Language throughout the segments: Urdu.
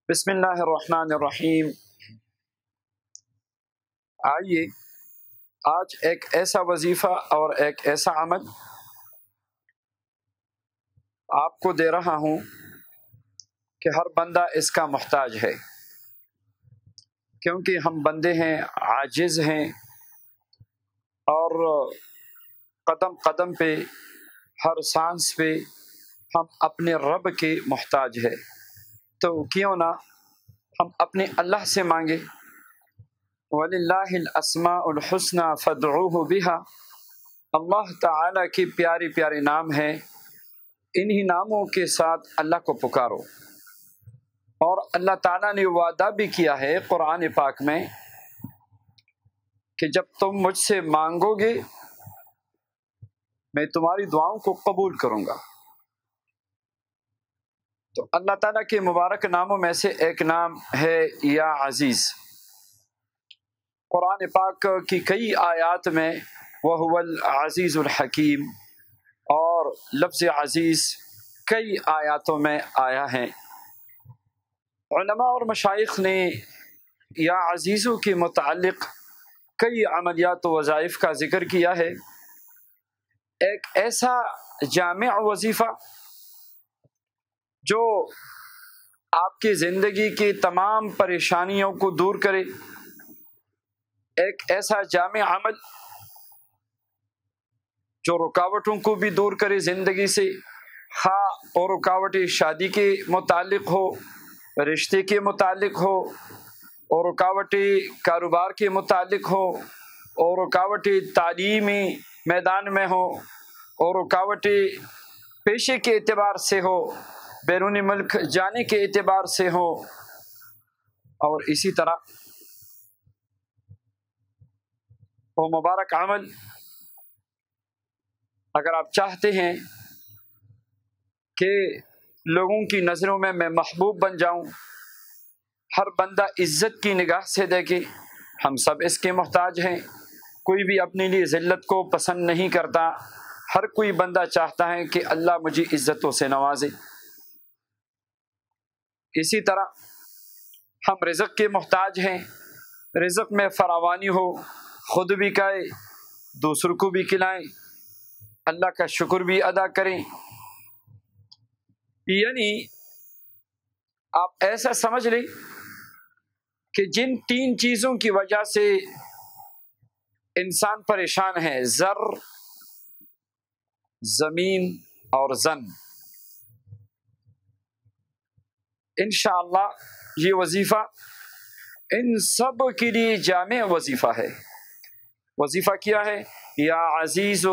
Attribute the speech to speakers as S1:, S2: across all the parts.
S1: بسم اللہ الرحمن الرحیم۔ آئیے آج ایک ایسا وظیفہ اور ایک ایسا عمل آپ کو دے رہا ہوں کہ ہر بندہ اس کا محتاج ہے، کیونکہ ہم بندے ہیں، عاجز ہیں، اور قدم قدم پہ، ہر سانس پہ ہم اپنے رب کے محتاج ہیں۔ تو کیوں نہ ہم اپنے اللہ سے مانگے، وَلِلَّهِ الْأَسْمَاءُ الْحُسْنَى فَادْعُوهُ بِهَا۔ اللہ تعالیٰ کی پیاری پیارے نام ہیں، انہی ناموں کے ساتھ اللہ کو پکارو۔ اور اللہ تعالیٰ نے وعدہ بھی کیا ہے قرآن پاک میں کہ جب تم مجھ سے مانگو گے میں تمہاری دعاؤں کو قبول کروں گا۔ تو اللہ تعالیٰ کے مبارک ناموں میں سے ایک نام ہے یا عزیز۔ قرآن پاک کی کئی آیات میں وَهُوَ الْعَزِيزُ الْحَكِيمُ اور لفظ عزیز کئی آیاتوں میں آیا ہے۔ علماء اور مشائخ نے یا عزیزوں کے متعلق کئی عملیات و وظائف کا ذکر کیا ہے۔ ایک ایسا جامع وظیفہ جو آپ کی زندگی کی تمام پریشانیوں کو دور کرے، ایک ایسا جامع عمل جو رکاوٹوں کو بھی دور کرے زندگی سے، خواہ اور رکاوٹیں شادی کے متعلق ہو، رشتے کے متعلق ہو، اور رکاوٹیں کاروبار کے متعلق ہو، اور رکاوٹیں تعلیمی میدان میں ہو، اور رکاوٹیں پیشے کے اعتبار سے ہو، بیرونی ملک جانے کے اعتبار سے ہو، اور اسی طرح وہ مبارک عمل اگر آپ چاہتے ہیں کہ لوگوں کی نظروں میں محبوب بن جاؤں، ہر بندہ عزت کی نگاہ سے دیکھے، ہم سب اس کے محتاج ہیں، کوئی بھی اپنے لیے ذلت کو پسند نہیں کرتا، ہر کوئی بندہ چاہتا ہے کہ اللہ مجھے عزتوں سے نوازے۔ اسی طرح ہم رزق کے محتاج ہیں، رزق میں فراوانی ہو، خود بھی کھائیں، دوسروں کو بھی کھلائیں، اللہ کا شکر بھی ادا کریں۔ یعنی آپ ایسا سمجھ لیں کہ جن تین چیزوں کی وجہ سے انسان پریشان ہے، زر، زمین اور زن، انشاءاللہ یہ وظیفہ ان سب کے لیے جامع وظیفہ ہے۔ وظیفہ کیا ہے؟ یا عزیز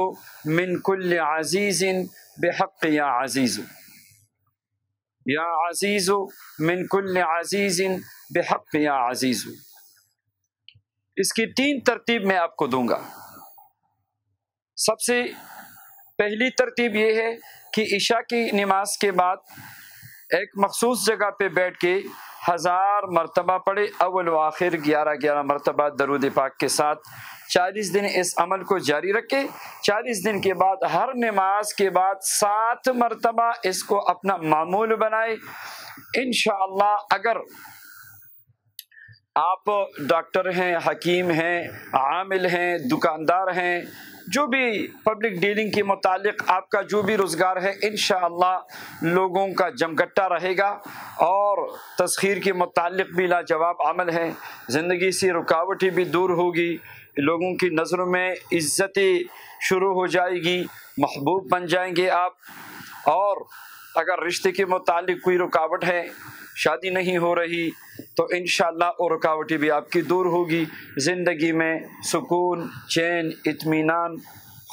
S1: من کل عزیز بحق یا عزیز، یا عزیز من کل عزیز بحق یا عزیز۔ اس کی تین ترتیب میں آپ کو دوں گا۔ سب سے پہلی ترتیب یہ ہے کہ عشاء کی نماز کے بعد ایک مخصوص جگہ پہ بیٹھ کے 1000 مرتبہ پڑھے، اول و آخر 11 مرتبہ درود پاک کے ساتھ 40 دن اس عمل کو جاری رکھے۔ 40 دن کے بعد ہر نماز کے بعد 7 مرتبہ اس کو اپنا معمول بنائے۔ انشاءاللہ اگر آپ ڈاکٹر ہیں، حکیم ہیں، عامل ہیں، دکاندار ہیں، جو بھی پبلک ڈیلنگ کے متعلق آپ کا جو بھی روزگار ہے، انشاءاللہ لوگوں کا جمگٹا رہے گا، اور تسخیر کے متعلق بھی لاجواب عمل ہے۔ زندگی سے رکاوٹیں بھی دور ہوگی، لوگوں کی نظروں میں عزتیں شروع ہو جائے گی، محبوب بن جائیں گے آپ۔ اور اگر رشتے کے متعلق کوئی رکاوٹ ہے، شادی نہیں ہو رہی، تو انشاءاللہ وہ رکاوٹیں بھی آپ کی دور ہوگی۔ زندگی میں سکون، چین، اطمینان،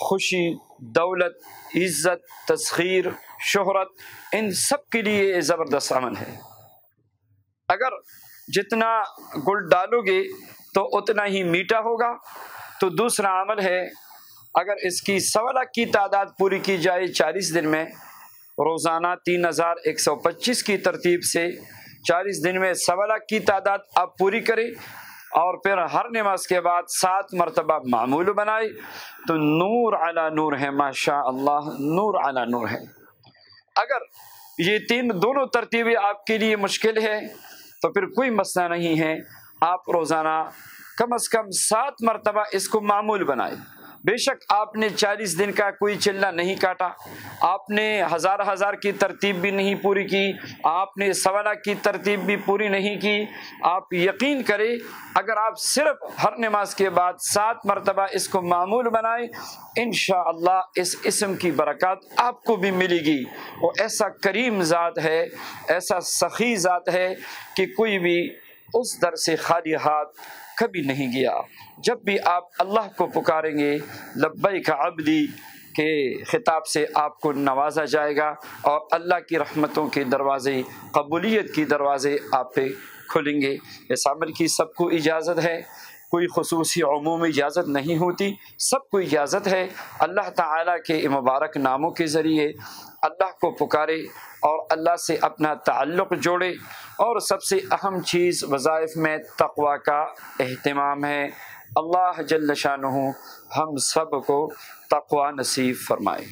S1: خوشی، دولت، عزت، تسخیر، شہرت، ان سب کے لیے یہ زبردست عمل ہے۔ اگر جتنا گل ڈالو گے تو اتنا ہی میٹھا ہوگا۔ تو دوسرا عمل ہے، اگر اس کی 1.25 لاکھ کی تعداد پوری کی جائے 40 دن میں، روزانہ 3125 کی ترتیب سے 40 دن میں 1.25 لاکھ کی تعداد آپ پوری کریں، اور پھر ہر نماز کے بعد 7 مرتبہ معمول بنائے، تو نور علی نور ہے، ماشاء اللہ نور علی نور ہے۔ اگر یہ دونوں ترتیبیں آپ کے لیے مشکل ہے تو پھر کوئی مسئلہ نہیں ہے، آپ روزانہ کم از کم 7 مرتبہ اس کو معمول بنائیں۔ بے شک آپ نے 40 دن کا کوئی چلہ نہیں کاٹا، آپ نے ہزار کی ترتیب بھی نہیں پوری کی، آپ نے 1.25 کی ترتیب بھی پوری نہیں کی، آپ یقین کریں اگر آپ صرف ہر نماز کے بعد 7 مرتبہ اس کو معمول بنائیں، انشاءاللہ اس اسم کی برکات آپ کو بھی ملے گی۔ وہ ایسا کریم ذات ہے، ایسا سخی ذات ہے کہ کوئی بھی اس در سے خالی ہاتھ کبھی نہیں گیا۔ جب بھی آپ اللہ کو پکاریں گے لبیک عبدی کے خطاب سے آپ کو نوازا جائے گا، اور اللہ کی رحمتوں کے دروازے، قبولیت کی دروازے آپ پہ کھلیں گے۔ اس عمل کی سب کو اجازت ہے، کوئی خصوصی عمومی اجازت نہیں ہوتی، سب کو اجازت ہے۔ اللہ تعالیٰ کے مبارک ناموں کے ذریعے اللہ کو پکارے اور اللہ سے اپنا تعلق جوڑے، اور سب سے اہم چیز وظائف میں تقوی کا اہتمام ہے۔ اللہ جل شانہ ہم سب کو تقوی نصیب فرمائے۔